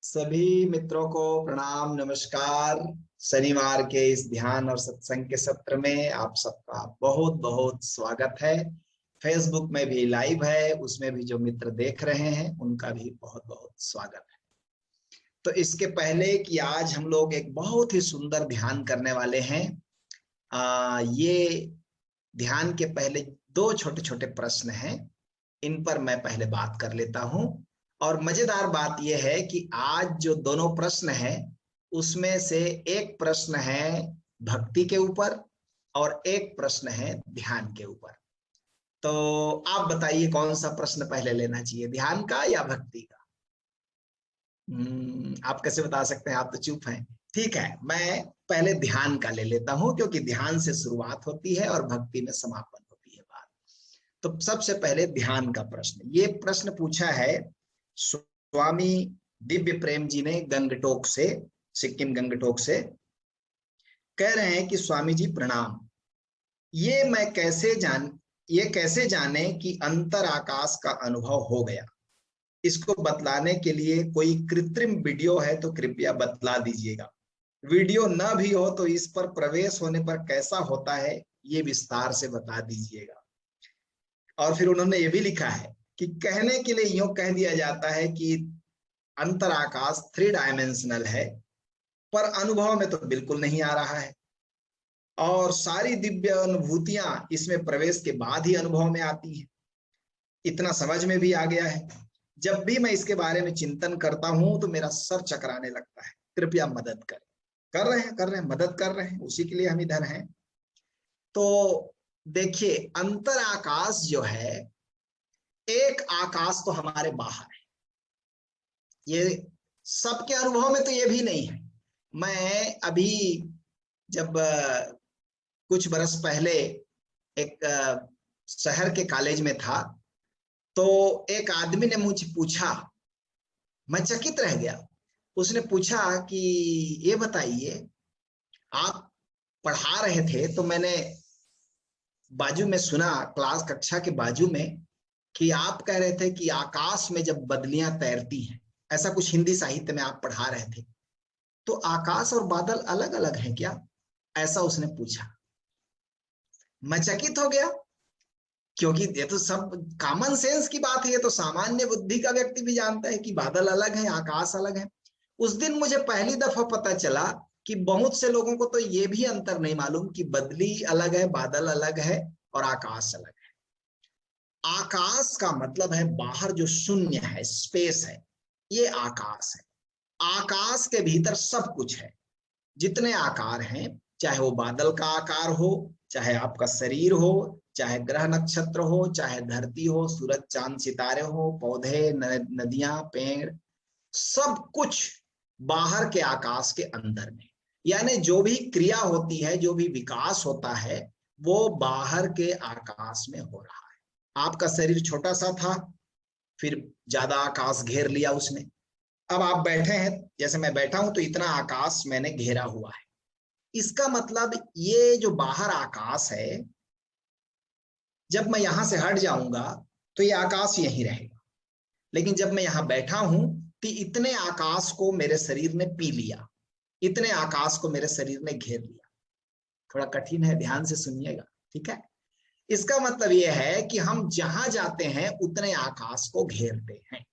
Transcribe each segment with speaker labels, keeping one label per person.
Speaker 1: सभी मित्रों को प्रणाम नमस्कार। शनिवार के इस ध्यान और सत्संग के सत्र में आप सबका बहुत बहुत स्वागत है। फेसबुक में भी लाइव है, उसमें भी जो मित्र देख रहे हैं उनका भी बहुत बहुत स्वागत है। तो इसके पहले कि आज हम लोग एक बहुत ही सुंदर ध्यान करने वाले हैं, ये ध्यान के पहले दो छोटे छोटे प्रश्न हैं, इन पर मैं पहले बात कर लेता हूं। और मजेदार बात यह है कि आज जो दोनों प्रश्न हैं उसमें से एक प्रश्न है भक्ति के ऊपर और एक प्रश्न है ध्यान के ऊपर। तो आप बताइए कौन सा प्रश्न पहले लेना चाहिए, ध्यान का या भक्ति का? आप कैसे बता सकते हैं, आप तो चुप हैं। ठीक है, मैं पहले ध्यान का ले लेता हूं क्योंकि ध्यान से शुरुआत होती है और भक्ति में समापन होती है बात। तो सबसे पहले ध्यान का प्रश्न, ये प्रश्न पूछा है स्वामी दिव्य प्रेम जी ने गंगटोक से, सिक्किम गंगटोक से। कह रहे हैं कि स्वामी जी प्रणाम, ये कैसे जाने कि अंतर आकाश का अनुभव हो गया? इसको बतलाने के लिए कोई कृत्रिम वीडियो है तो कृपया बतला दीजिएगा। वीडियो न भी हो तो इस पर प्रवेश होने पर कैसा होता है ये विस्तार से बता दीजिएगा। और फिर उन्होंने ये भी लिखा है कि कहने के लिए यूं कह दिया जाता है कि अंतर आकाश 3 डायमेंशनल है, पर अनुभव में तो बिल्कुल नहीं आ रहा है और सारी दिव्य अनुभूतियां इसमें प्रवेश के बाद ही अनुभव में आती है। इतना समझ में भी आ गया है। जब भी मैं इसके बारे में चिंतन करता हूं तो मेरा सर चकराने लगता है। कृपया मदद करें। कर रहे हैं, मदद कर रहे हैं, उसी के लिए हम इधर हैं। तो देखिए, अंतर आकाश जो है, एक आकाश तो हमारे बाहर है, ये सबके अनुभव में तो ये भी नहीं है। मैं अभी जब कुछ बरस पहले एक शहर के कॉलेज में था तो एक आदमी ने मुझे पूछा, मैं चकित रह गया। उसने पूछा कि ये बताइए, आप पढ़ा रहे थे तो मैंने बाजू में सुना, क्लास कक्षा के बाजू में, कि आप कह रहे थे कि आकाश में जब बदलियां तैरती हैं, ऐसा कुछ हिंदी साहित्य में आप पढ़ा रहे थे, तो आकाश और बादल अलग अलग हैं क्या? ऐसा उसने पूछा। मैं चकित हो गया क्योंकि ये तो सब कॉमन सेंस की बात है, ये तो सामान्य बुद्धि का व्यक्ति भी जानता है कि बादल अलग है, आकाश अलग है। उस दिन मुझे पहली दफा पता चला कि बहुत से लोगों को तो ये भी अंतर नहीं मालूम कि बदली अलग है, बादल अलग है और आकाश अलग है। आकाश का मतलब है बाहर जो शून्य है, स्पेस है, ये आकाश है। आकाश के भीतर सब कुछ है, जितने आकार हैं, चाहे वो बादल का आकार हो, चाहे आपका शरीर हो, चाहे ग्रह नक्षत्र हो, चाहे धरती हो, सूरज चांद सितारे हो, पौधे नदियां पेड़, सब कुछ बाहर के आकाश के अंदर में। यानी जो भी क्रिया होती है, जो भी विकास होता है, वो बाहर के आकाश में हो रहा है। आपका शरीर छोटा सा था, फिर ज्यादा आकाश घेर लिया उसने। अब आप बैठे हैं, जैसे मैं बैठा हूं, तो इतना आकाश मैंने घेरा हुआ है। इसका मतलब ये जो बाहर आकाश है, जब मैं यहां से हट जाऊंगा तो ये आकाश यहीं रहेगा। लेकिन जब मैं यहां बैठा हूं तो इतने आकाश को मेरे शरीर ने पी लिया, इतने आकाश को मेरे शरीर ने घेर लिया। थोड़ा कठिन है, ध्यान से सुनिएगा, ठीक है? इसका मतलब यह है कि हम जहां जाते हैं उतने आकाश को घेरते हैं।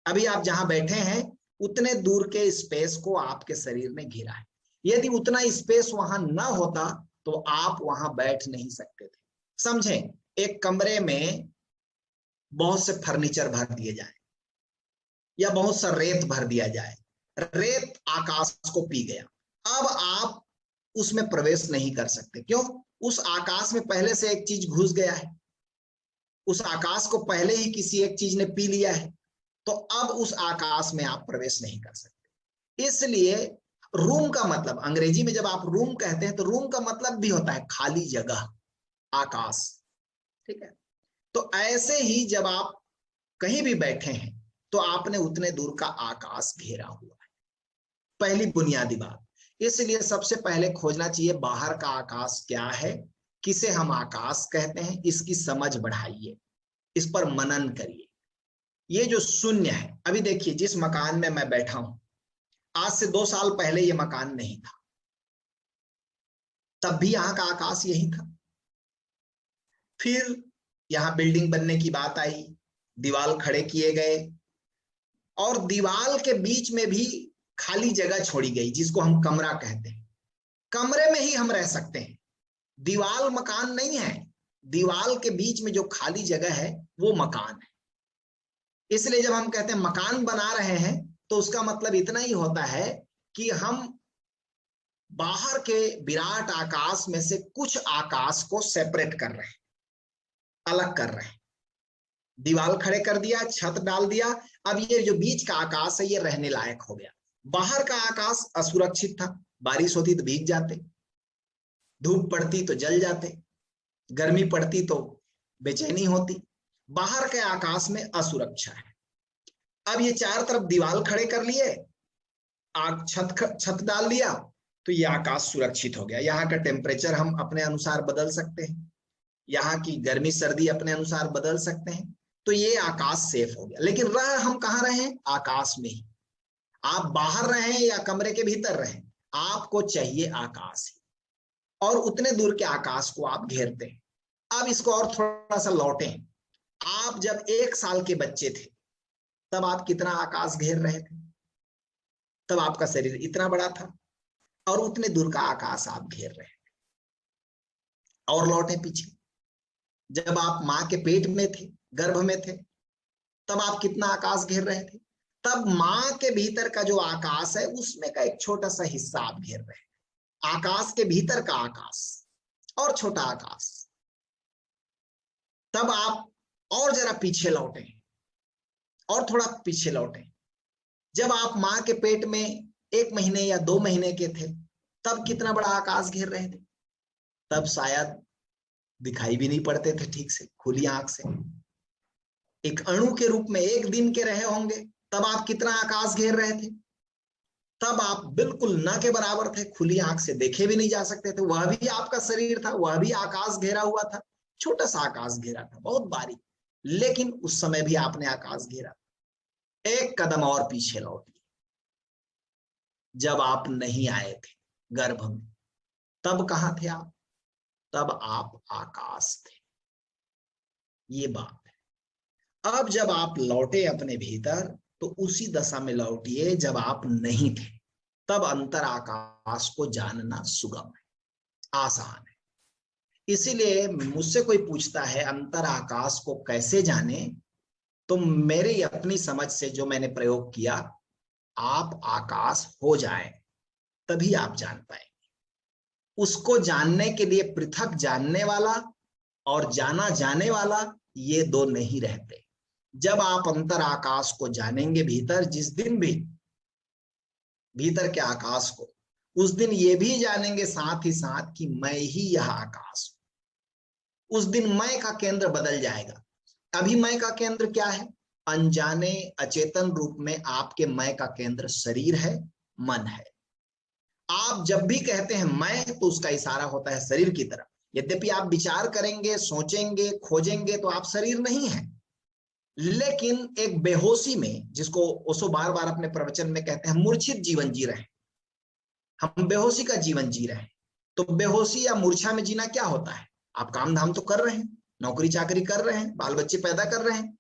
Speaker 1: अभी आप जहां बैठे हैं उतने दूर के स्पेस को आपके शरीर ने घेरा है। यदि उतना स्पेस वहां ना होता तो आप वहां बैठ नहीं सकते थे। समझें, एक कमरे में बहुत से फर्नीचर भर दिए जाए या बहुत सा रेत भर दिया जाए, रेत आकाश को पी गया, अब आप उसमें प्रवेश नहीं कर सकते। क्यों? उस आकाश में पहले से एक चीज घुस गया है, उस आकाश को पहले ही किसी एक चीज ने पी लिया है, तो अब उस आकाश में आप प्रवेश नहीं कर सकते। इसलिए रूम का मतलब, अंग्रेजी में जब आप रूम कहते हैं तो रूम का मतलब भी होता है खाली जगह, आकाश, ठीक है? तो ऐसे ही जब आप कहीं भी बैठे हैं तो आपने उतने दूर का आकाश घेरा हुआ है। पहली बुनियादी बात। इसलिए सबसे पहले खोजना चाहिए बाहर का आकाश क्या है, किसे हम आकाश कहते हैं, इसकी समझ बढ़ाइए, इस पर मनन करिए। ये जो शून्य है, अभी देखिए जिस मकान में मैं बैठा हूं, आज से 2 साल पहले ये मकान नहीं था, तब भी यहाँ का आकाश यही था। फिर यहाँ बिल्डिंग बनने की बात आई, दीवार खड़े किए गए और दीवार के बीच में भी खाली जगह छोड़ी गई जिसको हम कमरा कहते हैं। कमरे में ही हम रह सकते हैं, दीवार मकान नहीं है। दीवार के बीच में जो खाली जगह है वो मकान है। इसलिए जब हम कहते हैं मकान बना रहे हैं तो उसका मतलब इतना ही होता है कि हम बाहर के विराट आकाश में से कुछ आकाश को सेपरेट कर रहे हैं, अलग कर रहे हैं। दीवार खड़े कर दिया, छत डाल दिया, अब ये जो बीच का आकाश है ये रहने लायक हो गया। बाहर का आकाश असुरक्षित था, बारिश होती तो भीग जाते, धूप पड़ती तो जल जाते, गर्मी पड़ती तो बेचैनी होती। बाहर के आकाश में असुरक्षा है। अब ये चारों तरफ दीवार खड़े कर लिए, आग छत डाल दिया, तो ये आकाश सुरक्षित हो गया। यहाँ का टेम्परेचर हम अपने अनुसार बदल सकते हैं, यहाँ की गर्मी सर्दी अपने अनुसार बदल सकते हैं, तो ये आकाश सेफ हो गया। लेकिन रह हम कहाँ रहे? आकाश में ही। आप बाहर रहें या कमरे के भीतर रहें, आपको चाहिए आकाश ही, और उतने दूर के आकाश को आप घेरते हैं। अब इसको और थोड़ा सा लौटें। आप जब 1 साल के बच्चे थे तब आप कितना आकाश घेर रहे थे? तब आपका शरीर इतना बड़ा था और उतने दूर का आकाश आप घेर रहे हैं। और लौटे पीछे, जब आप मां के पेट में थे, गर्भ में थे, तब आप कितना आकाश घेर रहे थे? तब मां के भीतर का जो आकाश है उसमें का एक छोटा सा हिस्सा आप घेर रहे हैं। आकाश के भीतर का आकाश और छोटा आकाश। तब आप और जरा पीछे लौटे, और थोड़ा पीछे लौटे। जब आप मां के पेट में 1 महीने या 2 महीने के थे तब कितना बड़ा आकाश घेर रहे थे? तब शायद दिखाई भी नहीं पड़ते थे ठीक से, खुली आंख से। एक अणु के रूप में 1 दिन के रहे होंगे, तब आप कितना आकाश घेर रहे थे? तब आप बिल्कुल न के बराबर थे, खुली आंख से देखे भी नहीं जा सकते थे। वह भी आपका शरीर था, वह भी आकाश घेरा हुआ था, छोटा सा आकाश घेरा था, बहुत बारीक, लेकिन उस समय भी आपने आकाश घेरा। 1 कदम और पीछे लौटिए, जब आप नहीं आए थे गर्भ में, तब कहां थे आप? तब आप आकाश थे। ये बात है। अब जब आप लौटे अपने भीतर तो उसी दशा में लौटिए जब आप नहीं थे। तब अंतर आकाश को जानना सुगम है, आसान है। इसीलिए मुझसे कोई पूछता है अंतर आकाश को कैसे जाने, तो मेरी अपनी समझ से जो मैंने प्रयोग किया, आप आकाश हो जाए तभी आप जान पाएंगे। उसको जानने के लिए पृथक जानने वाला और जाना जाने वाला, ये 2 नहीं रहते। जब आप अंतर आकाश को जानेंगे भीतर, जिस दिन भी भीतर के आकाश को, उस दिन ये भी जानेंगे साथ ही साथ कि मैं ही यह आकाश हूं। उस दिन मैं का केंद्र बदल जाएगा। अभी मैं का केंद्र क्या है? अनजाने अचेतन रूप में आपके मैं का केंद्र शरीर है, मन है। आप जब भी कहते हैं मैं, तो उसका इशारा होता है शरीर की तरफ। यद्यपि आप विचार करेंगे, सोचेंगे, खोजेंगे तो आप शरीर नहीं है, लेकिन एक बेहोशी में, जिसको ओशो बार बार अपने प्रवचन में कहते हैं मूर्छित जीवन जी रहे हैं, हम बेहोशी का जीवन जी रहे हैं। तो बेहोशी या मूर्छा में जीना क्या होता है? आप काम धाम तो कर रहे हैं, नौकरी चाकरी कर रहे हैं, बाल बच्चे पैदा कर रहे हैं,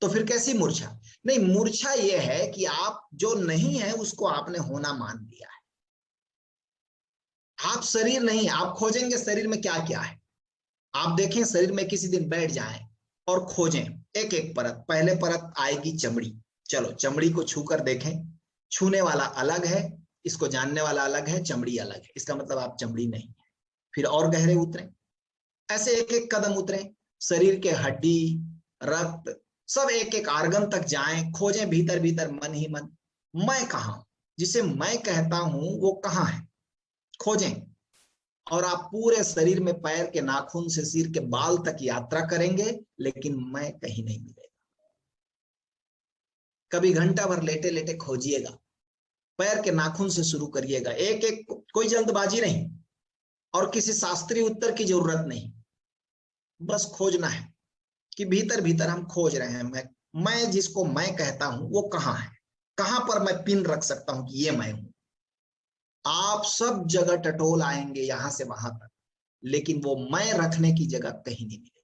Speaker 1: तो फिर कैसी मूर्छा? नहीं, मूर्छा यह है कि आप जो नहीं है उसको आपने होना मान लिया है। आप शरीर नहीं, आप खोजेंगे शरीर में क्या क्या है। आप देखें, शरीर में किसी दिन बैठ जाएं और खोजें एक एक परत। पहले परत आएगी चमड़ी, चलो चमड़ी को छूकर देखें। छूने वाला अलग है, इसको जानने वाला अलग है, चमड़ी अलग है, इसका मतलब आप चमड़ी नहीं है। फिर और गहरे उतरें, ऐसे एक एक कदम उतरें, शरीर के हड्डी, रक्त, सब एक एक आर्गन तक जाएं, खोजें भीतर भीतर मन ही मन। मैं कहां हूं, जिसे मैं कहता हूं वो कहां है, खोजें। और आप पूरे शरीर में पैर के नाखून से सिर के बाल तक यात्रा करेंगे, लेकिन मैं कहीं नहीं मिलेगा। कभी घंटा भर लेटे लेटे खोजिएगा, पैर के नाखून से शुरू करिएगा, एक एक, कोई जल्दबाजी नहीं और किसी शास्त्रीय उत्तर की जरूरत नहीं। बस खोजना है कि भीतर भीतर हम खोज रहे हैं मैं जिसको मैं कहता हूं वो कहां है। कहां पर मैं पिन रख सकता हूं कि ये मैं हूं। आप सब जगह टटोल आएंगे यहां से वहां तक, लेकिन वो मैं रखने की जगह कहीं नहीं मिलेगी।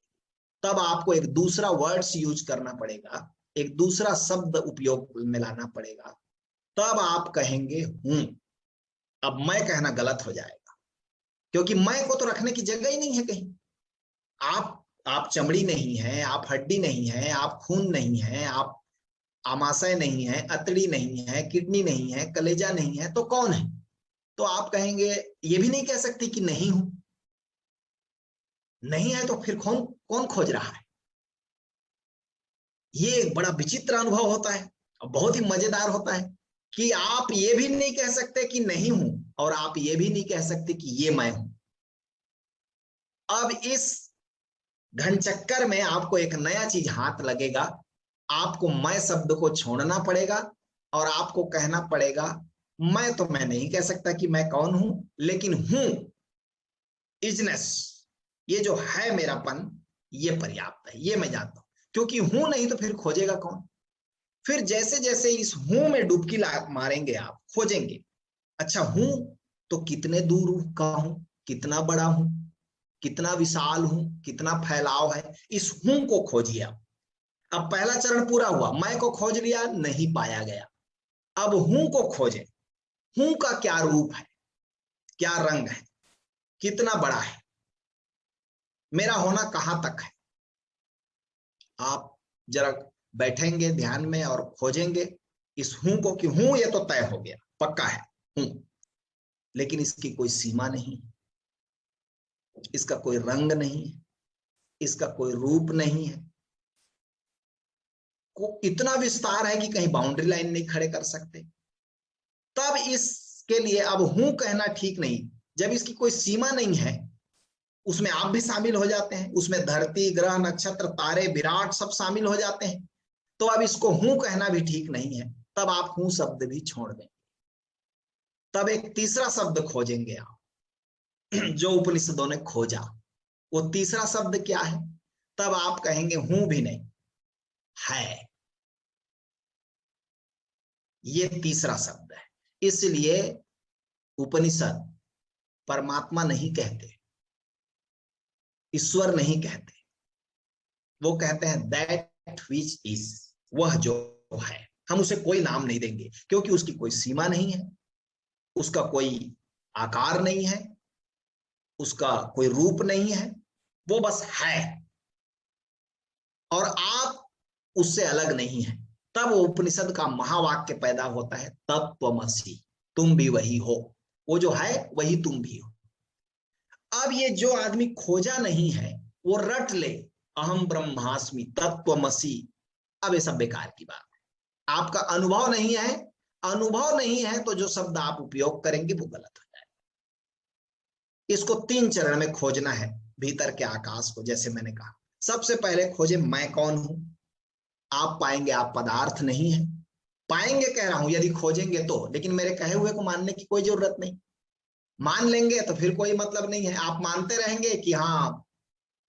Speaker 1: तब आपको एक दूसरा वर्ड्स यूज करना पड़ेगा, एक दूसरा शब्द उपयोग में लाना पड़ेगा, तब आप कहेंगे हूं। अब मैं कहना गलत हो जाएगा, क्योंकि मैं को तो रखने की जगह ही नहीं है कहीं। आप चमड़ी नहीं है, आप हड्डी नहीं है, आप खून नहीं है, आप आमाशय नहीं है, अतड़ी नहीं है, किडनी नहीं है, कलेजा नहीं है, तो कौन है? तो आप कहेंगे, ये भी नहीं कह सकती कि नहीं हूं। नहीं है तो फिर कौन कौन खोज रहा है? ये एक बड़ा विचित्र अनुभव होता है और बहुत ही मजेदार होता है कि आप ये भी नहीं कह सकते कि नहीं हूं, और आप ये भी नहीं कह सकते कि ये मैं हूं। अब इस घनचक्कर में आपको एक नया चीज हाथ लगेगा। आपको मैं शब्द को छोड़ना पड़ेगा और आपको कहना पड़ेगा, मैं नहीं कह सकता कि मैं कौन हूं, लेकिन हूं, इजनेस, ये जो है मेरापन, ये पर्याप्त है, ये मैं जानता हूं। क्योंकि हूं नहीं तो फिर खोजेगा कौन? फिर जैसे जैसे इस हूं में डुबकी मारेंगे, आप खोजेंगे, अच्छा हूं तो कितने दूर का हूं, कितना बड़ा हूं, कितना विशाल हूं, कितना फैलाव है, इस हूं को खोजिए आप। अब पहला चरण पूरा हुआ, मैं को खोज लिया, नहीं पाया गया। अब हूं को खोजें। हूं का क्या रूप है, क्या रंग है, कितना बड़ा है, मेरा होना कहां तक है? आप जरा बैठेंगे ध्यान में और खोजेंगे इस हूं को, कि हूं ये तो तय हो गया, पक्का है हूं, लेकिन इसकी कोई सीमा नहीं, इसका कोई रंग नहीं है, इसका कोई रूप नहीं है, को इतना विस्तार है कि कहीं बाउंड्री लाइन नहीं खड़े कर सकते। तब इसके लिए अब हूं कहना ठीक नहीं। जब इसकी कोई सीमा नहीं है, उसमें आप भी शामिल हो जाते हैं, उसमें धरती, ग्रह, नक्षत्र, तारे, विराट सब शामिल हो जाते हैं, तो अब इसको हूं कहना भी ठीक नहीं है। तब आप हूं शब्द भी छोड़ दें। तब एक तीसरा शब्द खोजेंगे आप, जो उपनिषदों ने खोजा। वो तीसरा शब्द क्या है? तब आप कहेंगे हूं भी नहीं, है। ये तीसरा शब्द है। इसलिए उपनिषद परमात्मा नहीं कहते, ईश्वर नहीं कहते, वो कहते हैं दैट विच इज, वह जो है। हम उसे कोई नाम नहीं देंगे, क्योंकि उसकी कोई सीमा नहीं है, उसका कोई आकार नहीं है, उसका कोई रूप नहीं है, वो बस है, और आप उससे अलग नहीं है। तब वो उपनिषद का महावाक्य पैदा होता है, तत्त्वमसि, तुम भी वही हो, वो जो है वही तुम भी हो। अब ये जो आदमी खोजा नहीं है, वो रट ले अहम ब्रह्मास्मि तत्त्वमसि, अब ये सब बेकार की बात है। आपका अनुभव नहीं है, अनुभव नहीं है तो जो शब्द आप उपयोग करेंगे वो गलत हो जाएगा। इसको 3 चरण में खोजना है, भीतर के आकाश को। जैसे मैंने कहा, सबसे पहले खोजे मैं कौन हूं। आप पाएंगे आप पदार्थ नहीं है, पाएंगे कह रहा हूं यदि खोजेंगे तो, लेकिन मेरे कहे हुए को मानने की कोई जरूरत नहीं। मान लेंगे तो फिर कोई मतलब नहीं है, आप मानते रहेंगे कि हाँ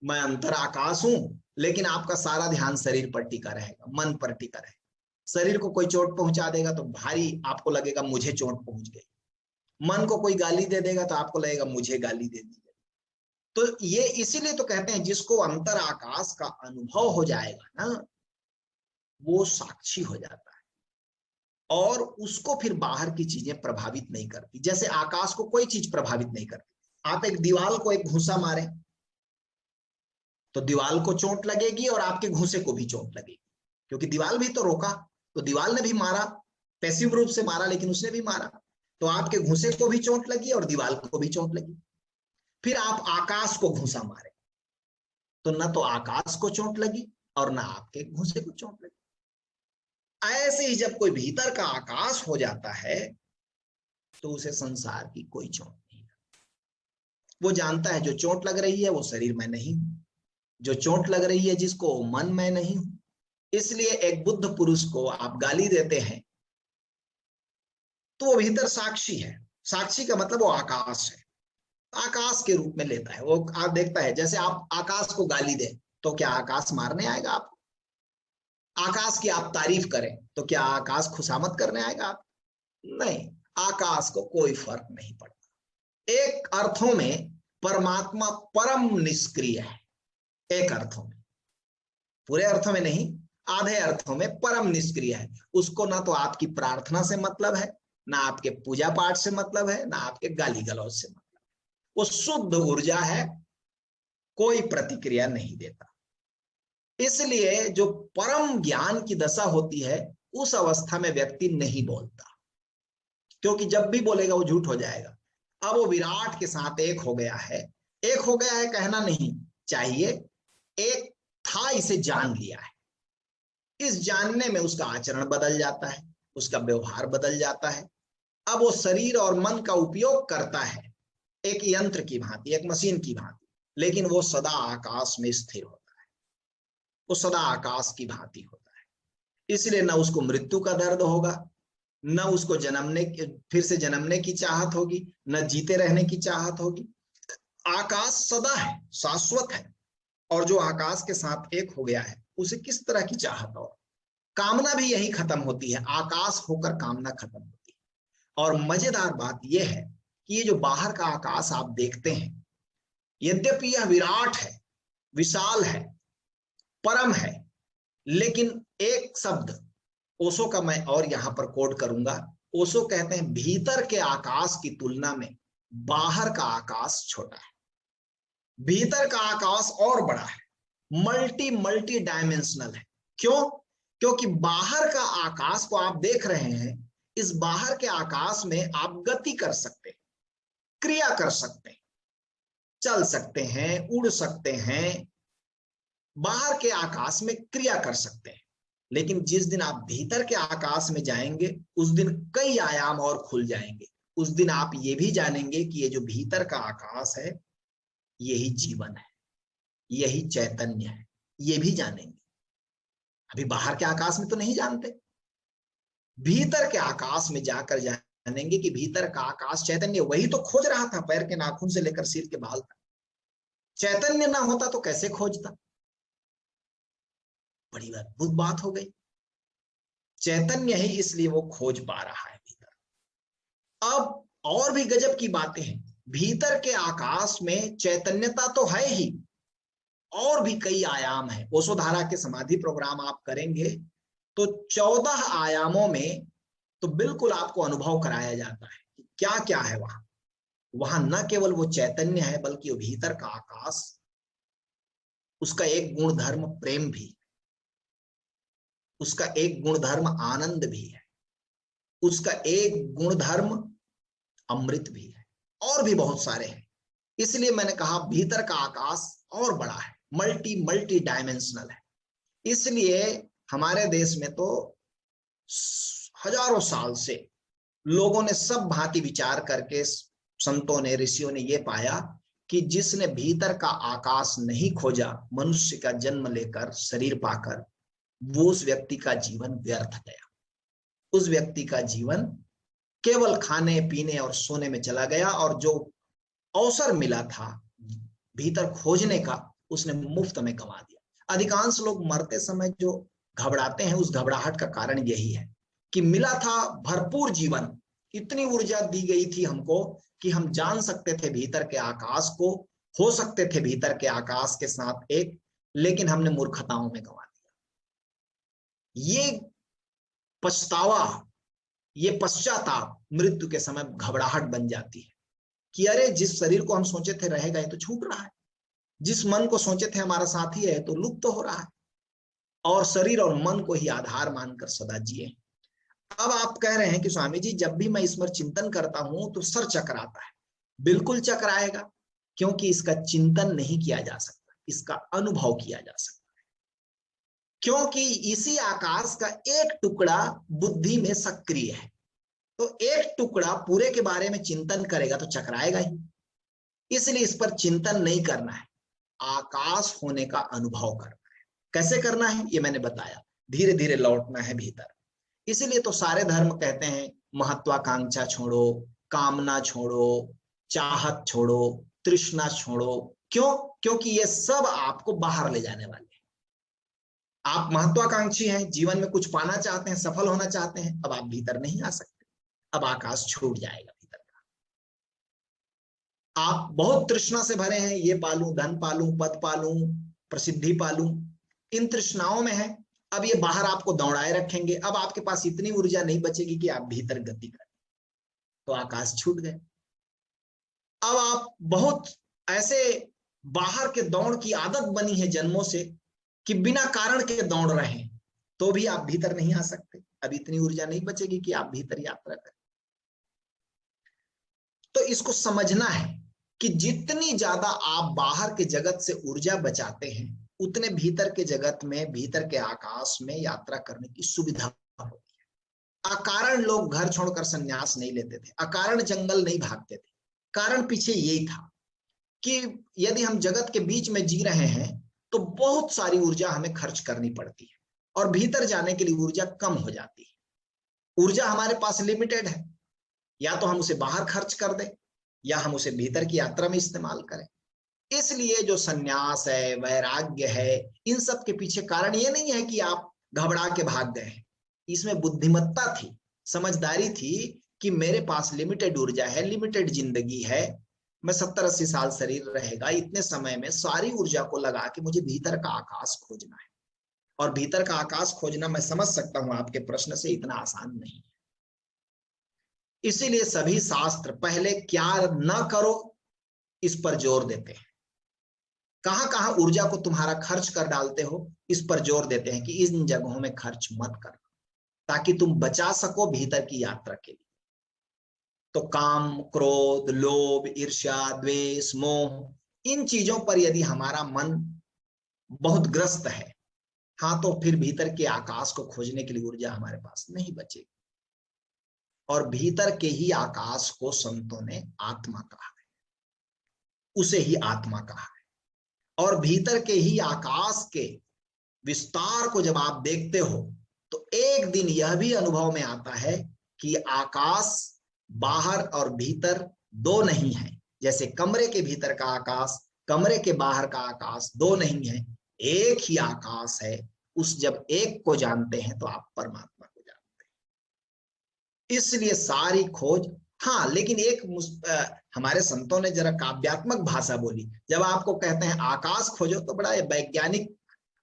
Speaker 1: मैं अंतर आकाश हूं, लेकिन आपका सारा ध्यान शरीर पर टिका रहेगा, मन पर टिका रहेगा। शरीर को कोई चोट पहुंचा देगा तो भारी आपको लगेगा मुझे चोट पहुंच गई, मन को कोई गाली दे देगा तो आपको लगेगा मुझे गाली दे दी। तो ये इसीलिए तो कहते हैं जिसको अंतर आकाश का अनुभव हो जाएगा ना, वो साक्षी हो जाता है, और उसको फिर बाहर की चीजें प्रभावित नहीं करती। जैसे आकाश को कोई चीज प्रभावित नहीं करती। आप एक दीवार को एक घूंसा मारे तो दीवार को चोट लगेगी और आपके घूंसे को भी चोट लगेगी, क्योंकि दीवार भी तो रोका, तो दीवार ने भी मारा, पैसिव रूप से मारा, लेकिन उसने भी मारा, तो आपके घूंसे को भी चोट लगी और दीवार को भी चोट लगी। फिर आप आकाश को घूंसा मारे तो न तो आकाश को चोट लगी और ना आपके घूंसे को चोट लगी। ऐसे ही जब कोई भीतर का आकाश हो जाता है तो उसे संसार की कोई चोट नहीं। वो जानता है जो चोट लग रही है वो शरीर में नहीं, जो चोट लग रही है जिसको, मन में नहीं हूं। इसलिए एक बुद्ध पुरुष को आप गाली देते हैं तो वो भीतर साक्षी है। साक्षी का मतलब वो आकाश है, आकाश के रूप में लेता है। वो आप देखता है, जैसे आप आकाश को गाली दे तो क्या आकाश मारने आएगा आपको? आकाश की आप तारीफ करें तो क्या आकाश खुशामद करने आएगा आप? नहीं, आकाश को कोई फर्क नहीं पड़ता। एक अर्थों में परमात्मा परम निष्क्रिय है, एक अर्थों में, पूरे अर्थों में नहीं, आधे अर्थों में परम निष्क्रिय है। उसको ना तो आपकी प्रार्थना से मतलब है, ना आपके पूजा पाठ से मतलब है, ना आपके गाली गलौज से मतलब है। वो शुद्ध ऊर्जा है, कोई प्रतिक्रिया नहीं देता। इसलिए जो परम ज्ञान की दशा होती है, उस अवस्था में व्यक्ति नहीं बोलता, क्योंकि जब भी बोलेगा वो झूठ हो जाएगा। अब वो विराट के साथ एक हो गया है। एक हो गया है कहना नहीं चाहिए, एक था, इसे जान लिया है। इस जानने में उसका आचरण बदल जाता है, उसका व्यवहार बदल जाता है। अब वो शरीर और मन का उपयोग करता है एक यंत्र की भांति, एक मशीन की भांति, लेकिन वो सदा आकाश में स्थिर होता है, वो सदा आकाश की भांति होता है। इसलिए न उसको मृत्यु का दर्द होगा, न उसको फिर से जन्मने की चाहत होगी, न जीते रहने की चाहत होगी। आकाश सदा है, शाश्वत है, और जो आकाश के साथ एक हो गया है उसे किस तरह की चाहत और कामना भी यही खत्म होती है। आकाश होकर कामना खत्म होती है। और मजेदार बात यह है कि ये जो बाहर का आकाश आप देखते हैं, यद्यपि यह विराट है, विशाल है, परम है, लेकिन एक शब्द ओशो का मैं और यहां पर कोड करूंगा। ओशो कहते हैं भीतर के आकाश की तुलना में बाहर का आकाश छोटा है, भीतर का आकाश और बड़ा है, मल्टी डायमेंशनल है। क्यों? क्योंकि बाहर का आकाश को आप देख रहे हैं, इस बाहर के आकाश में आप गति कर सकते हैं, क्रिया कर सकते हैं, चल सकते हैं, उड़ सकते हैं, बाहर के आकाश में क्रिया कर सकते हैं। लेकिन जिस दिन आप भीतर के आकाश में जाएंगे, उस दिन कई आयाम और खुल जाएंगे। उस दिन आप ये भी जानेंगे कि ये जो भीतर का आकाश है, यही जीवन है, यही चैतन्य है, ये भी जानेंगे। अभी बाहर के आकाश में तो नहीं जानते, भीतर के आकाश में जाकर जानेंगे कि भीतर का आकाश चैतन्य। वही तो खोज रहा था पैर के नाखून से लेकर सिर के बाल तक। चैतन्य ना होता तो कैसे खोजता? बड़ी अद्भुत बात हो गई। चैतन्य ही इसलिए वो खोज पा रहा है भीतर। अब और भी गजब की बातें हैं। भीतर के आकाश में चैतन्यता तो है ही, और भी कई आयाम है। ओशोधारा के समाधि प्रोग्राम आप करेंगे तो 14 आयामों में तो बिल्कुल आपको अनुभव कराया जाता है कि क्या क्या है वहां। वहां न केवल वो चैतन्य है, बल्कि वो भीतर का आकाश, उसका एक गुणधर्म प्रेम भी, उसका एक गुणधर्म आनंद भी है, उसका एक गुणधर्म अमृत भी है, और भी बहुत सारे हैं। इसलिए मैंने कहा भीतर का आकाश और बड़ा है, मल्टी डायमेंशनल है। इसलिए हमारे देश में तो हजारों साल से लोगों ने सब भांति विचार करके, संतों ने, ऋषियों ने ये पाया कि जिसने भीतर का आकाश नहीं खोजा, मनुष्य का जन्म लेकर, शरीर पाकर, वो उस व्यक्ति का जीवन व्यर्थ गया। उस व्यक्ति का जीवन केवल खाने पीने और सोने में चला गया, और जो अवसर मिला था भीतर खोजने का, उसने मुफ्त में गंवा दिया। अधिकांश लोग मरते समय जो घबराते हैं, उस घबराहट का कारण यही है कि मिला था भरपूर जीवन, इतनी ऊर्जा दी गई थी हमको कि हम जान सकते थे भीतर के आकाश को, हो सकते थे भीतर के आकाश के साथ एक, लेकिन हमने मूर्खताओं में गंवा दिया। ये पछतावा, ये पश्चाताप मृत्यु के समय घबराहट बन जाती है कि अरे, जिस शरीर को हम सोचे थे रहेगा, ये तो छूट रहा है। जिस मन को सोचे थे हमारा साथी है, तो लुप्त तो हो रहा है। और शरीर और मन को ही आधार मानकर सदा जिए। अब आप कह रहे हैं कि स्वामी जी, जब भी मैं इस पर चिंतन करता हूं तो सर चकराता है। बिल्कुल चकराएगा, क्योंकि इसका चिंतन नहीं किया जा सकता, इसका अनुभव किया जा सकता है। क्योंकि इसी आकाश का एक टुकड़ा बुद्धि में सक्रिय है, तो एक टुकड़ा पूरे के बारे में चिंतन करेगा तो चकराएगा ही। इसलिए इस पर चिंतन नहीं करना है, आकाश होने का अनुभव करना है। कैसे करना है ये मैंने बताया, धीरे धीरे लौटना है भीतर। इसीलिए तो सारे धर्म कहते हैं महत्वाकांक्षा छोड़ो, कामना छोड़ो, चाहत छोड़ो, तृष्णा छोड़ो। क्यों? क्योंकि ये सब आपको बाहर ले जाने वाले हैं। आप महत्वाकांक्षी हैं, जीवन में कुछ पाना चाहते हैं, सफल होना चाहते हैं, अब आप भीतर नहीं आ सकते, अब आकाश छूट जाएगा भीतर का। आप बहुत तृष्णा से भरे हैं, ये पालूं, धन पालूं, पद पालूं, प्रसिद्धि पालूं, इन तृष्णाओं में है। अब ये बाहर आपको दौड़ाए रखेंगे, अब आपके पास इतनी ऊर्जा नहीं बचेगी कि आप भीतर गति करें, तो आकाश छूट गए। अब आप बहुत ऐसे बाहर के दौड़ की आदत बनी है जन्मों से कि बिना कारण के दौड़ रहे हैं, तो भी आप भीतर नहीं आ सकते, अब इतनी ऊर्जा नहीं बचेगी कि आप भीतर यात्रा करें। तो इसको समझना है कि जितनी ज्यादा आप बाहर के जगत से ऊर्जा बचाते हैं, उतने भीतर के जगत में, भीतर के आकाश में यात्रा करने की सुविधा होती है। अकारण लोग घर छोड़कर संन्यास नहीं लेते थे, अकारण जंगल नहीं भागते थे। कारण पीछे यही था कि यदि हम जगत के बीच में जी रहे हैं तो बहुत सारी ऊर्जा हमें खर्च करनी पड़ती है, और भीतर जाने के लिए ऊर्जा कम हो जाती है। ऊर्जा हमारे पास लिमिटेड है, या तो हम उसे बाहर खर्च कर दें या हम उसे भीतर की यात्रा में इस्तेमाल करें। इसलिए जो सन्यास है, वैराग्य है, इन सब के पीछे कारण ये नहीं है कि आप घबरा के भाग गए हैं, इसमें बुद्धिमत्ता थी, समझदारी थी कि मेरे पास लिमिटेड ऊर्जा है, लिमिटेड जिंदगी है, मैं 70-80 साल शरीर रहेगा, इतने समय में सारी ऊर्जा को लगा के मुझे भीतर का आकाश खोजना है। और भीतर का आकाश खोजना, मैं समझ सकता हूं आपके प्रश्न से, इतना आसान नहीं है। इसीलिए सभी शास्त्र पहले क्या न करो इस पर जोर देते हैं, कहां कहां ऊर्जा को तुम्हारा खर्च कर डालते हो इस पर जोर देते हैं कि इन जगहों में खर्च मत करना, ताकि तुम बचा सको भीतर की यात्रा के लिए। तो काम, क्रोध, लोभ, ईर्ष्या, द्वेष, मोह, इन चीजों पर यदि हमारा मन बहुत ग्रस्त है, हाँ, तो फिर भीतर के आकाश को खोजने के लिए ऊर्जा हमारे पास नहीं बचेगी। और भीतर के ही आकाश को संतों ने आत्मा कहा है, उसे ही आत्मा कहा है। और भीतर के ही आकाश के विस्तार को जब आप देखते हो तो एक दिन यह भी अनुभव में आता है कि आकाश बाहर और भीतर दो नहीं है। जैसे कमरे के भीतर का आकाश, कमरे के बाहर का आकाश दो नहीं है, एक ही आकाश है। उस जब एक को जानते हैं तो आप परमात्मा को जानते हैं। इसलिए सारी खोज, हाँ, लेकिन एक हमारे संतों ने जरा काव्यात्मक भाषा बोली। जब आपको कहते हैं आकाश खोजो तो बड़ा वैज्ञानिक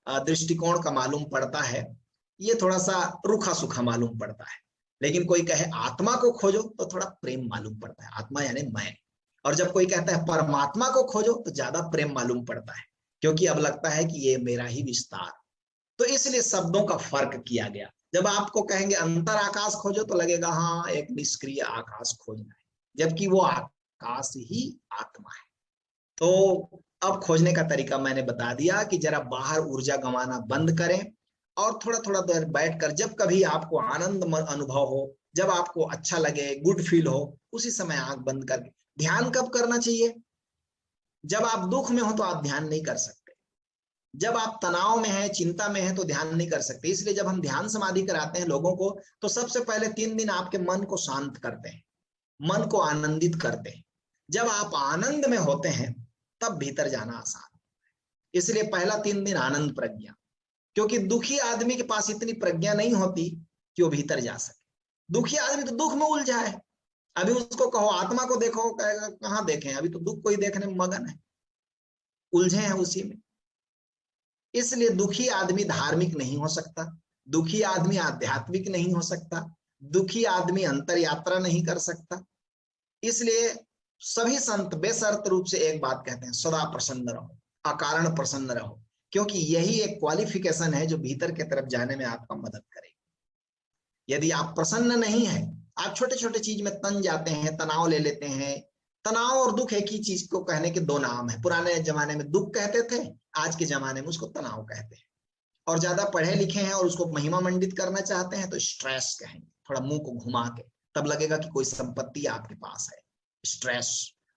Speaker 1: दृष्टिकोण का मालूम पड़ता है, ये थोड़ा सा रूखा सूखा मालूम पड़ता है। लेकिन कोई कहे आत्मा को खोजो तो थोड़ा प्रेम मालूम पड़ता है, आत्मा यानी मैं। और जब कोई कहता है परमात्मा को खोजो तो ज्यादा प्रेम मालूम पड़ता है, क्योंकि अब लगता है कि ये मेरा ही विस्तार। तो इसलिए शब्दों का फर्क किया गया। जब आपको कहेंगे अंतर आकाश खोजो तो लगेगा हाँ, एक निष्क्रिय आकाश खोजना है, जबकि वो आकाश ही आत्मा है। तो अब खोजने का तरीका मैंने बता दिया कि जरा बाहर ऊर्जा गंवाना बंद करें, और थोड़ा थोड़ा देर बैठकर जब कभी आपको आनंद अनुभव हो, जब आपको अच्छा लगे, गुड फील हो, उसी समय आंख बंद करके ध्यान कब करना चाहिए? जब आप दुख में हो तो आप ध्यान नहीं कर सकते, जब आप तनाव में हैं, चिंता में हैं तो ध्यान नहीं कर सकते। इसलिए जब हम ध्यान समाधि कराते हैं लोगों को तो सबसे पहले 3 दिन आपके मन को शांत करते हैं, मन को आनंदित करते हैं। जब आप आनंद में होते हैं तब भीतर जाना आसान। इसलिए पहला 3 दिन आनंद प्रज्ञा, क्योंकि दुखी आदमी के पास इतनी प्रज्ञा नहीं होती कि वो भीतर जा सके। दुखी आदमी तो दुख में उलझा है, अभी उसको कहो आत्मा को देखो, कहेगा कहां देखें, अभी तो दुख को ही देखने में मगन है, उलझे हैं उसी में। इसलिए दुखी आदमी धार्मिक नहीं हो सकता, दुखी आदमी आध्यात्मिक नहीं हो सकता, दुखी आदमी अंतर यात्रा नहीं कर सकता। इसलिए सभी संत बेशर्त रूप से एक बात कहते हैं, सदा प्रसन्न रहो, अकारण प्रसन्न रहो, क्योंकि यही एक क्वालिफिकेशन है जो भीतर की तरफ जाने में आपका मदद करेगी। यदि आप प्रसन्न नहीं है, आप छोटे छोटे चीज में तन जाते हैं, तनाव ले लेते हैं। तनाव और दुख एक ही चीज को कहने के दो नाम है। पुराने जमाने में दुख कहते थे, आज के जमाने में उसको तनाव कहते हैं। और ज्यादा पढ़े लिखे हैं और उसको महिमा मंडित करना चाहते हैं तो स्ट्रेस कहेंगे, थोड़ा मुंह को घुमा के, तब लगेगा कि कोई संपत्ति आपके पास है। स्ट्रेस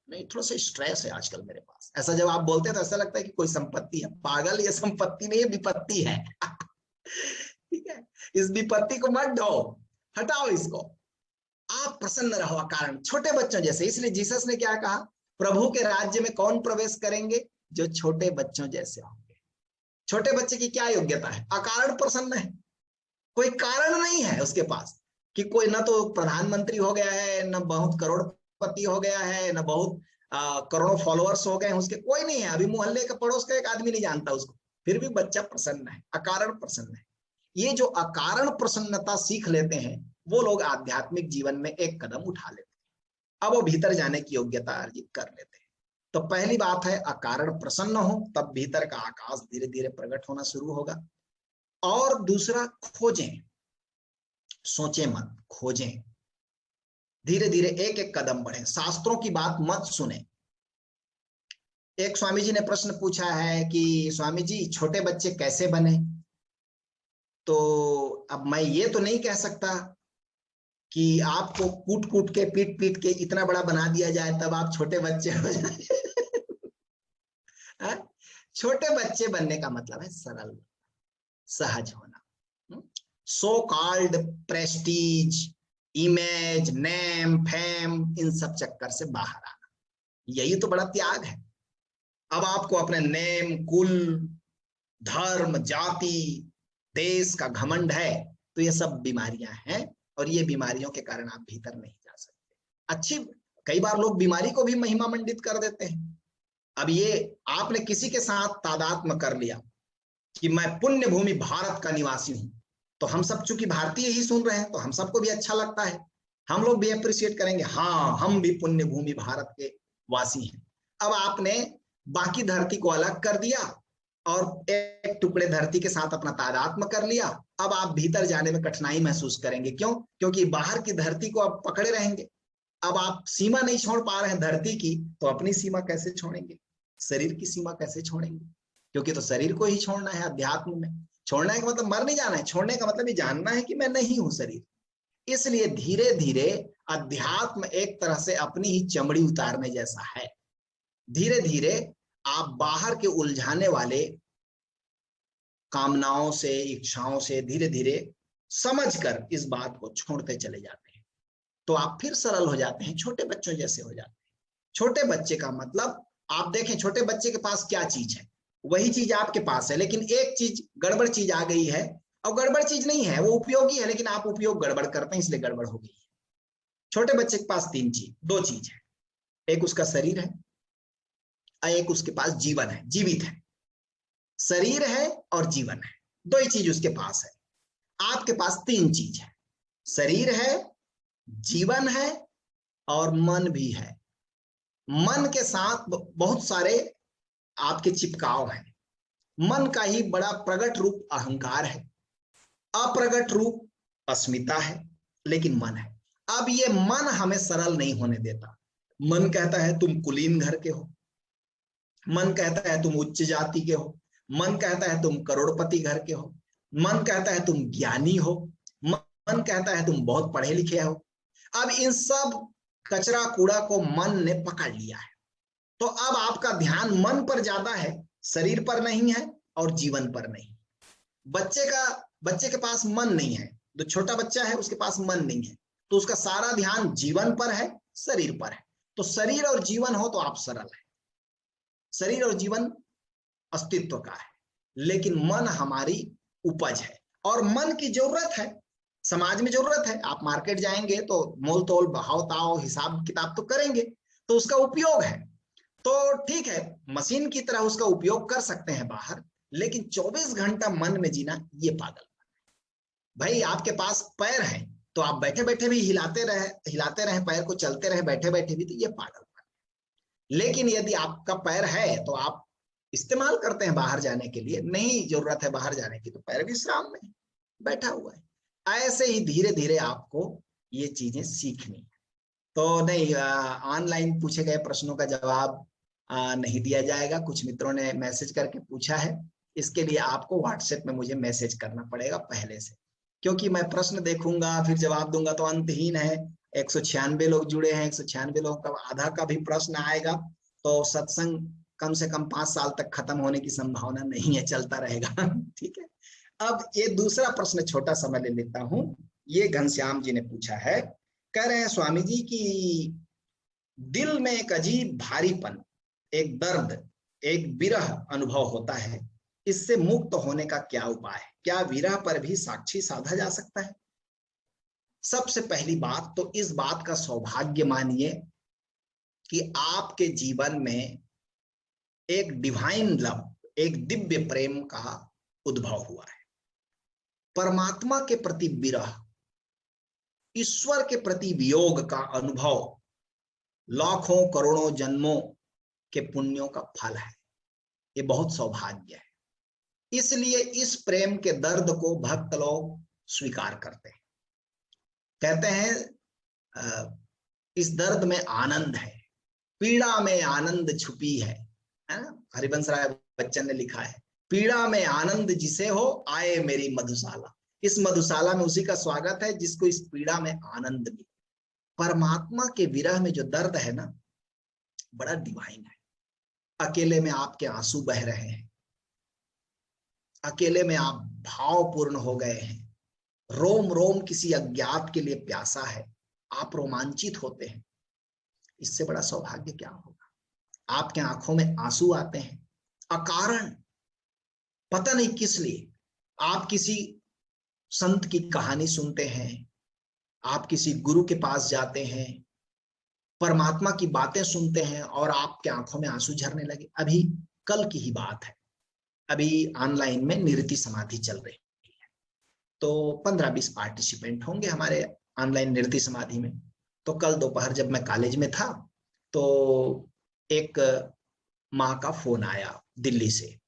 Speaker 1: नहीं, थोड़ा सा स्ट्रेस है आजकल मेरे पास, ऐसा जब आप बोलते हैं तो ऐसा लगता है कि कोई संपत्ति है। पागल, ये संपत्ति नहीं है, विपत्ति है। ठीक है, इस विपत्ति को मत ढो, हटाओ इसको। आप प्रसन्न रहो कारण, छोटे बच्चों जैसे। इसलिए जीसस ने क्या कहा, प्रभु के राज्य में कौन प्रवेश करेंगे? जो छोटे बच्चों जैसे होंगे। छोटे बच्चे की क्या योग्यता है? अकारण प्रसन्न है, कोई कारण नहीं है उसके पास कि कोई ना तो प्रधानमंत्री हो गया है, न बहुत करोड़पति हो गया है, न बहुत करोड़ों फॉलोअर्स हो गए हैं उसके, कोई नहीं है, अभी मोहल्ले का पड़ोस का एक आदमी नहीं जानता उसको, फिर भी बच्चा प्रसन्न है, अकारण प्रसन्न है। ये जो अकारण प्रसन्नता सीख लेते हैं वो लोग आध्यात्मिक जीवन में एक कदम उठा लेते हैं, अब वो भीतर जाने की योग्यता अर्जित कर लेते हैं। तो पहली बात है अकारण प्रसन्न हो, तब भीतर का आकाश धीरे धीरे प्रकट होना शुरू होगा। और दूसरा, खोजें, सोचें मत, खोजें, धीरे धीरे एक एक कदम बढ़े, शास्त्रों की बात मत सुने। एक स्वामी जी ने प्रश्न पूछा है कि स्वामी जी छोटे बच्चे कैसे बने? तो अब मैं ये तो नहीं कह सकता कि आपको कूट कूट के पीट पीट के इतना बड़ा बना दिया जाए तब आप छोटे बच्चे हो जाए। छोटे बच्चे बनने का मतलब है सरल, सहज होना। So called prestige, image, name, fame, इन सब चक्कर से बाहर आना, यही तो बड़ा त्याग है। अब आपको अपने नेम, कुल, धर्म, जाति, देश का घमंड है, तो ये सब बीमारियां हैं और ये बीमारियों के कारण आप भीतर नहीं जा सकते। अच्छी, कई बार लोग बीमारी को भी महिमा मंडित कर देते हैं। अब ये आपने किसी के साथ तादात्म्य कर लिया कि मैं पुण्य भूमि भारत का निवासी हूं, तो हम सब चूंकि भारतीय ही सुन रहे हैं तो हम सबको भी अच्छा लगता है, हम लोग भी अप्रिशिएट करेंगे, हाँ हम भी पुण्य भूमि भारत के वासी हैं। अब आपने बाकी धरती को अलग कर दिया और एक टुकड़े धरती के साथ अपना तादात्म्य कर लिया। अब आप भीतर जाने में कठिनाई महसूस करेंगे, क्यों? क्योंकि बाहर की धरती को आप पकड़े रहेंगे। अब आप सीमा नहीं छोड़ पा रहे हैं धरती की, तो अपनी सीमा कैसे छोड़ेंगे? शरीर की सीमा कैसे छोड़ेंगे? क्योंकि तो शरीर को ही छोड़ना है अध्यात्म में। छोड़ना है का मतलब मर नहीं जाना है, छोड़ने का मतलब ये जानना है कि मैं नहीं हूं शरीर। इसलिए धीरे धीरे अध्यात्म एक तरह से अपनी ही चमड़ी उतारने जैसा है। धीरे धीरे आप बाहर के उलझाने वाले कामनाओं से, इच्छाओं से धीरे धीरे समझकर इस बात को छोड़ते चले जाते हैं, तो आप फिर सरल हो जाते हैं, छोटे बच्चों जैसे हो जाते हैं। छोटे बच्चे का मतलब, आप देखें छोटे बच्चे के पास क्या चीज है, वही चीज आपके पास है, लेकिन एक चीज गड़बड़ चीज आ गई है। और गड़बड़ चीज नहीं है, वो उपयोगी है, लेकिन आप उपयोग गड़बड़ करते हैं, इसलिए गड़बड़ हो गई है। छोटे बच्चे के पास दो चीज है, एक उसका शरीर है और एक उसके पास जीवन है, जीवित है। शरीर है और जीवन है, दो ही चीज उसके पास है। आपके पास तीन चीज है, शरीर है, जीवन है और मन भी है। मन के साथ बहुत सारे आपके चिपकाव हैं। मन का ही बड़ा प्रकट रूप अहंकार है, अप्रगट रूप अस्मिता है, लेकिन मन है। अब ये मन हमें सरल नहीं होने देता। मन कहता है तुम कुलीन घर के हो, मन कहता है तुम उच्च जाति के हो, मन कहता है तुम करोड़पति घर के हो, मन कहता है तुम ज्ञानी हो, मन कहता है तुम बहुत पढ़े लिखे हो। अब इन सब कचरा कूड़ा को मन ने पकड़ लिया है, तो अब आपका ध्यान मन पर ज्यादा है, शरीर पर नहीं है और जीवन पर नहीं। बच्चे के पास मन नहीं है, जो छोटा बच्चा है उसके पास मन नहीं है, तो उसका सारा ध्यान जीवन पर है, शरीर पर है। तो शरीर और जीवन हो तो आप सरल है। शरीर और जीवन अस्तित्व का है, लेकिन मन हमारी उपज है और मन की जरूरत है, समाज में जरूरत है। आप मार्केट जाएंगे तो मोल तोल भाव ताव हिसाब किताब तो करेंगे, तो उसका उपयोग है। तो ठीक है, मशीन की तरह उसका उपयोग कर सकते हैं बाहर, लेकिन 24 घंटा मन में जीना ये पागल। भाई आपके पास पैर है तो आप बैठे बैठे भी हिलाते रहे पैर को, चलते रहे बैठे बैठे भी, तो ये पागल। लेकिन यदि आपका पैर है तो आप इस्तेमाल करते हैं बाहर जाने के लिए, नहीं जरूरत है बाहर जाने की तो पैर विश्राम में बैठा हुआ है। ऐसे ही धीरे धीरे आपको ये चीजें सीखनी है। तो नहीं, ऑनलाइन पूछे गए प्रश्नों का जवाब नहीं दिया जाएगा। कुछ मित्रों ने मैसेज करके पूछा है, इसके लिए आपको व्हाट्सएप में मुझे मैसेज करना पड़ेगा पहले से, क्योंकि मैं प्रश्न देखूंगा फिर जवाब दूंगा तो अंतहीन है। 196 लोग जुड़े हैं, 196 लोगों का आधा का भी प्रश्न आएगा तो सत्संग कम से कम 5 साल तक खत्म होने की संभावना नहीं है, चलता रहेगा। ठीक है, अब ये दूसरा प्रश्न छोटा सा मैं ले लेता हूं। ये घनश्याम जी ने पूछा है, कह रहे हैं स्वामी जी की दिल में एक अजीब भारीपन, एक दर्द, एक विरह अनुभव होता है, इससे मुक्त होने का क्या उपाय है? क्या विरह पर भी साक्षी साधा जा सकता है? सबसे पहली बात तो इस बात का सौभाग्य मानिए कि आपके जीवन में एक डिवाइन लव, एक दिव्य प्रेम का उद्भव हुआ है। परमात्मा के प्रति विरह, ईश्वर के प्रति वियोग का अनुभव लाखों करोड़ों जन्मों के पुण्यों का फल है। ये बहुत सौभाग्य है। इसलिए इस प्रेम के दर्द को भक्त लोग स्वीकार करते हैं। कहते हैं इस दर्द में आनंद है, पीड़ा में आनंद छुपी है ना? हरिवंश राय बच्चन ने लिखा है, पीड़ा में आनंद जिसे हो आए मेरी मधुशाला। इस मधुशाला में उसी का स्वागत है जिसको इस पीड़ा में आनंद मिले। परमात्मा के विरह में जो दर्द है ना, बड़ा डिवाइन है। अकेले में आपके आंसू बह रहे हैं, अकेले में आप भावपूर्ण हो गए हैं, रोम रोम किसी अज्ञात के लिए प्यासा है, आप रोमांचित होते हैं। इससे बड़ा सौभाग्य क्या होगा? आपके आंखों में आंसू आते हैं अकारण, पता नहीं किस लिए। आप किसी संत की कहानी सुनते हैं, आप किसी गुरु के पास जाते हैं, परमात्मा की बातें सुनते हैं और आपके आंखों में आंसू झरने लगे। अभी कल की ही बात है, अभी ऑनलाइन में निरति समाधि चल रही है, तो 15-20 पार्टिसिपेंट होंगे हमारे ऑनलाइन निरति समाधि में। तो कल दोपहर जब मैं कॉलेज में था तो एक माँ का फोन आया दिल्ली से।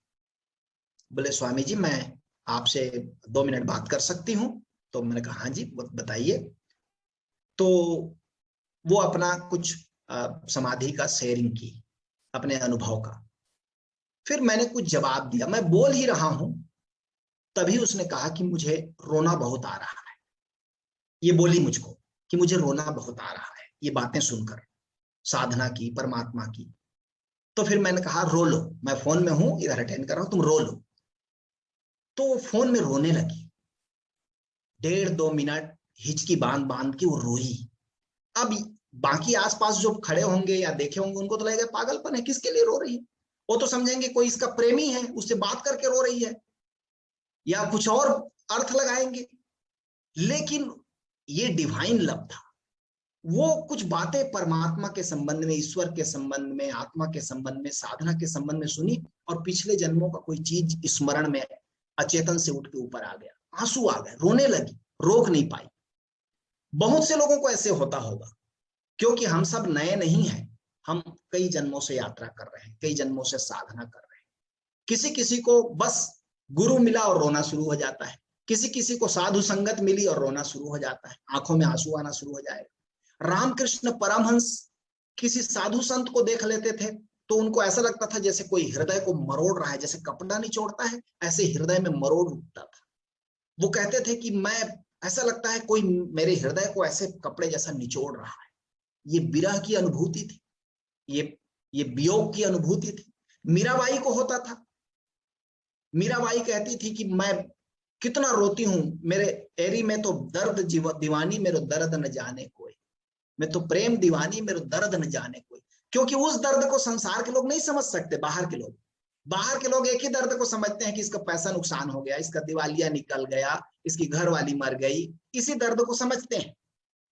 Speaker 1: बोले स्वामी जी मैं आपसे 2 मिनट बात कर सकती हूँ? तो मैंने कहा हाँ जी बताइए। तो वो अपना कुछ समाधि का शेयरिंग की, अपने अनुभव का। फिर मैंने कुछ जवाब दिया, मैं बोल ही रहा हूं तभी उसने कहा कि मुझे रोना बहुत आ रहा है। ये बोली मुझको कि मुझे रोना बहुत आ रहा है ये बातें सुनकर, साधना की, परमात्मा की। तो फिर मैंने कहा रो लो, मैं फोन में हूं, इधर अटेंड कर रहा हूं, तुम रो लो। तो फोन में रोने लगी, 1.5-2 मिनट हिचकी बांध बांध के वो रोई। अब बाकी आसपास जो खड़े होंगे या देखे होंगे उनको तो लगेगा पागलपन है, किसके लिए रो रही है? वो तो समझेंगे कोई इसका प्रेमी है, उससे बात करके रो रही है, या कुछ और अर्थ लगाएंगे। लेकिन ये डिवाइन लव था। वो कुछ बातें परमात्मा के संबंध में, ईश्वर के संबंध में, आत्मा के संबंध में, साधना के संबंध में सुनी और पिछले जन्मों का कोई चीज स्मरण में अचेतन से उठ के ऊपर आ गया, आंसू आ गए, रोने लगी, रोक नहीं पाई। बहुत से लोगों को ऐसे होता होगा, क्योंकि हम सब नए नहीं हैं, हम कई जन्मों से यात्रा कर रहे हैं, कई जन्मों से साधना कर रहे हैं। किसी किसी को बस गुरु मिला और रोना शुरू हो जाता है, किसी किसी को साधु संगत मिली और रोना शुरू हो जाता है, आंखों में आंसू आना शुरू हो जाएगा। रामकृष्ण परमहंस किसी साधु संत को देख लेते थे तो उनको ऐसा लगता था जैसे कोई हृदय को मरोड़ रहा है, जैसे कपड़ा निचोड़ता है ऐसे हृदय में मरोड़ उठता था। वो कहते थे कि मैं, ऐसा लगता है कोई मेरे हृदय को ऐसे कपड़े जैसा निचोड़ रहा है। ये विरह की अनुभूति थी, ये वियोग की अनुभूति थी। मीराबाई को होता था। मीराबाई कहती थी कि मैं कितना रोती हूं, मेरे एरी में तो दर्द दीवानी मेरो दर्द न जाने कोई, मैं तो प्रेम दीवानी मेरो दर्द न जाने कोई। क्योंकि उस दर्द को संसार के लोग नहीं समझ सकते। बाहर के लोग एक ही दर्द को समझते हैं कि इसका पैसा नुकसान हो गया, इसका दिवालिया निकल गया, इसकी घर वाली मर गई, इसी दर्द को समझते हैं।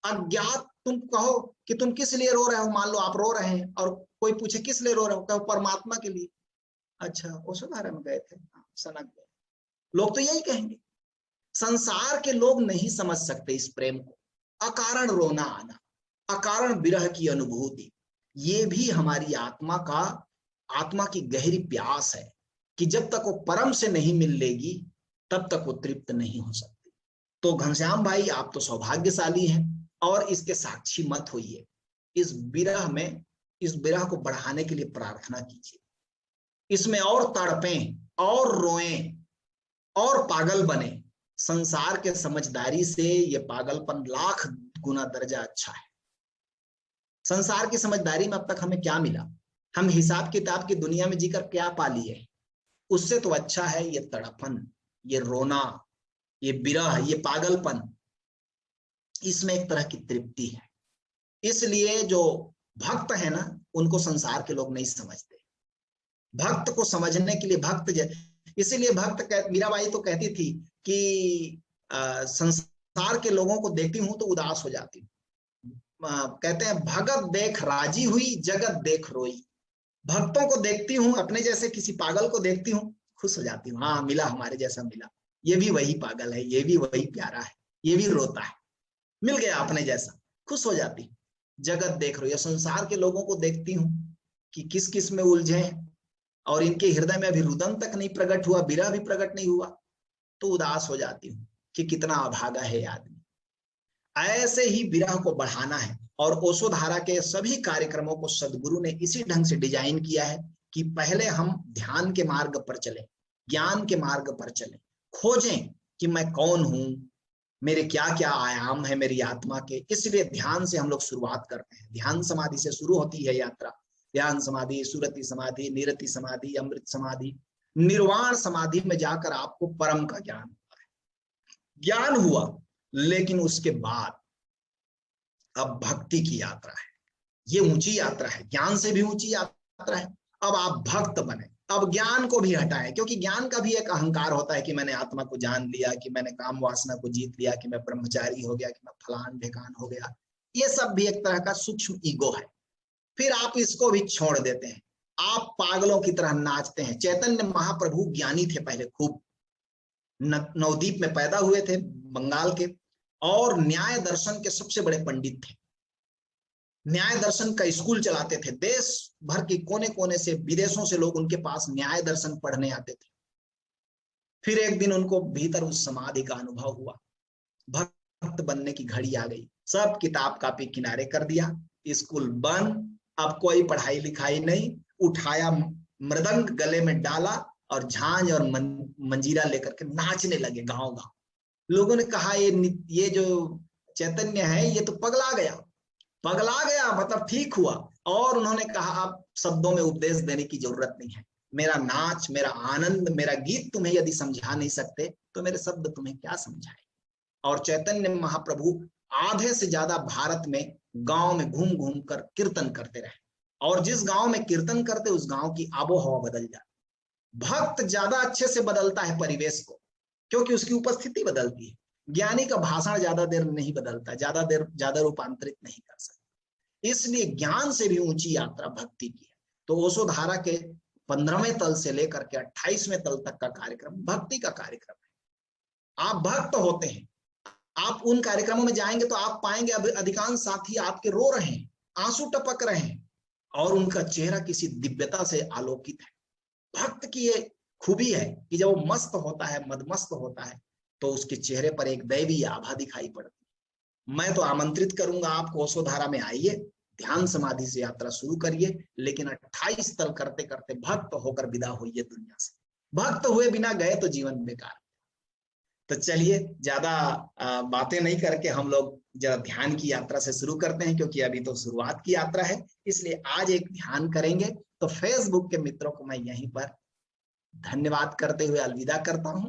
Speaker 1: अज्ञात तुम कहो कि तुम किस लिए रो रहे हो, मान लो आप रो रहे हैं और कोई पूछे किस लिए रो रहे हो, कहो परमात्मा के लिए। अच्छा ओशोधारा में गए थे, सनक गए, लोग तो यही कहेंगे। संसार के लोग नहीं समझ सकते इस प्रेम को। अकारण रोना आना, अकारण विरह की अनुभूति, ये भी हमारी आत्मा की गहरी प्यास है कि जब तक वो परम से नहीं मिल लेगी तब तक वो तृप्त नहीं हो सकती। तो घनश्याम भाई आप तो सौभाग्यशाली हैं और इसके साक्षी मत होइए। इस विरह को बढ़ाने के लिए प्रार्थना कीजिए, इसमें और तड़पें और रोएं और पागल बने। संसार के समझदारी से ये पागलपन लाख गुना दर्जा अच्छा है। संसार की समझदारी में अब तक हमें क्या मिला? हम हिसाब किताब की दुनिया में जीकर क्या पा लिए? उससे तो अच्छा है ये तड़पन, ये रोना, ये विरह, ये पागलपन, इसमें एक तरह की तृप्ति है। इसलिए जो भक्त है ना, उनको संसार के लोग नहीं समझते। भक्त को समझने के लिए, भक्त इसीलिए मीराबाई तो कहती थी कि संसार के लोगों को देखती हूं तो उदास हो जाती हूँ। कहते हैं भगत देख राजी हुई, जगत देख रोई। भक्तों को देखती हूँ, अपने जैसे किसी पागल को देखती हूँ, खुश हो जाती हूँ, हाँ मिला, हमारे जैसा मिला, ये भी वही पागल है, ये भी वही प्यारा है, ये भी रोता है, मिल गया अपने जैसा, खुश हो जाती। जगत देख रही है, संसार के लोगों को देखती हूँ कि किस किस में उलझे हैं और इनके हृदय में अभी रुदन तक नहीं प्रकट हुआ, विरह भी प्रकट नहीं हुआ, तो उदास हो जाती हूँ कि कितना अभागा है आदमी। ऐसे ही विरह को बढ़ाना है और ओशो धारा के सभी कार्यक्रमों को सदगुरु ने इसी ढंग से डिजाइन किया है कि पहले हम ध्यान के मार्ग पर चलें, ज्ञान के मार्ग पर चलें, खोजें कि मैं कौन हूं, मेरे क्या क्या आयाम है मेरी आत्मा के। इसलिए ध्यान से हम लोग शुरुआत करते हैं, ध्यान समाधि से शुरू होती है यात्रा। ध्यान समाधि, सुरति समाधि, निरति समाधि, अमृत समाधि, निर्वाण समाधि में जाकर आपको परम का ज्ञान हुआ है। ज्ञान हुआ, लेकिन उसके बाद अब भक्ति की यात्रा है। ये ऊंची यात्रा है, ज्ञान से भी ऊंची यात्रा है। अब आप भक्त बने, अब ज्ञान को भी हटाएं, क्योंकि ज्ञान का भी एक अहंकार होता है कि मैंने आत्मा को जान लिया, कि मैंने काम वासना को जीत लिया, कि मैं ब्रह्मचारी हो गया, कि मैं फलान ढेकान हो गया। ये सब भी एक तरह का सूक्ष्म ईगो है। फिर आप इसको भी छोड़ देते हैं, आप पागलों की तरह नाचते हैं। चैतन्य महाप्रभु ज्ञानी थे पहले खूब, नवदीप में पैदा हुए थे, बंगाल के, और न्याय दर्शन के सबसे बड़े पंडित थे। न्याय दर्शन का स्कूल चलाते थे, देश भर के कोने कोने से, विदेशों से लोग उनके पास न्याय दर्शन पढ़ने आते थे। फिर एक दिन उनको भीतर उस समाधि का अनुभव हुआ, भक्त बनने की घड़ी आ गई। सब किताब कापी किनारे कर दिया, स्कूल बंद, अब कोई पढ़ाई लिखाई नहीं। उठाया मृदंग, गले में डाला और झांझ और मंजीरा लेकर के नाचने लगे गांव गांव। लोगों ने कहा ये जो चैतन्य है ये तो पगला गया। पगला गया मतलब ठीक हुआ। और उन्होंने कहा अब शब्दों में उपदेश देने की जरूरत नहीं है, मेरा नाच, मेरा आनंद, मेरा गीत तुम्हें यदि समझा नहीं सकते तो मेरे शब्द तुम्हें क्या समझाए। और चैतन्य महाप्रभु आधे से ज्यादा भारत में गांव में घूम घूम कर कीर्तन करते रहे, और जिस गांव में कीर्तन करते उस गांव की आबो हवा बदल जाती। भक्त ज्यादा अच्छे से बदलता है परिवेश को, क्योंकि उसकी उपस्थिति बदलती है। ज्ञानी का भाषण ज्यादा देर नहीं बदलता, ज्यादा रूपांतरित नहीं कर सकता। इसलिए ज्ञान से भी ऊंची यात्रा भक्ति की है। तो ओशो धारा के 15वें तल से लेकर के 28वें तल तक का कार्यक्रम भक्ति का कार्यक्रम है। आप भक्त होते हैं, आप उन कार्यक्रमों में जाएंगे तो आप पाएंगे अधिकांश साथी आपके रो रहे हैं, आंसू टपक रहे हैं, और उनका चेहरा किसी दिव्यता से आलोकित है। भक्त की ये खूबी है कि जब वो मस्त होता है, मदमस्त होता है, तो उसके चेहरे पर एक दैवी आभा दिखाई पड़ती है। मैं तो आमंत्रित करूंगा आपको, ओशो धारा में आइए, ध्यान समाधि से यात्रा शुरू करिए, लेकिन 28 तल करते करते भक्त होकर विदा होइए दुनिया से। भक्त हुए बिना गए तो जीवन बेकार। तो चलिए ज्यादा बातें नहीं करके हम लोग जरा ध्यान की यात्रा से शुरू करते हैं, क्योंकि अभी तो शुरुआत की यात्रा है। इसलिए आज एक ध्यान करेंगे। तो फेसबुक के मित्रों को मैं यहीं पर धन्यवाद करते हुए अलविदा करता हूं।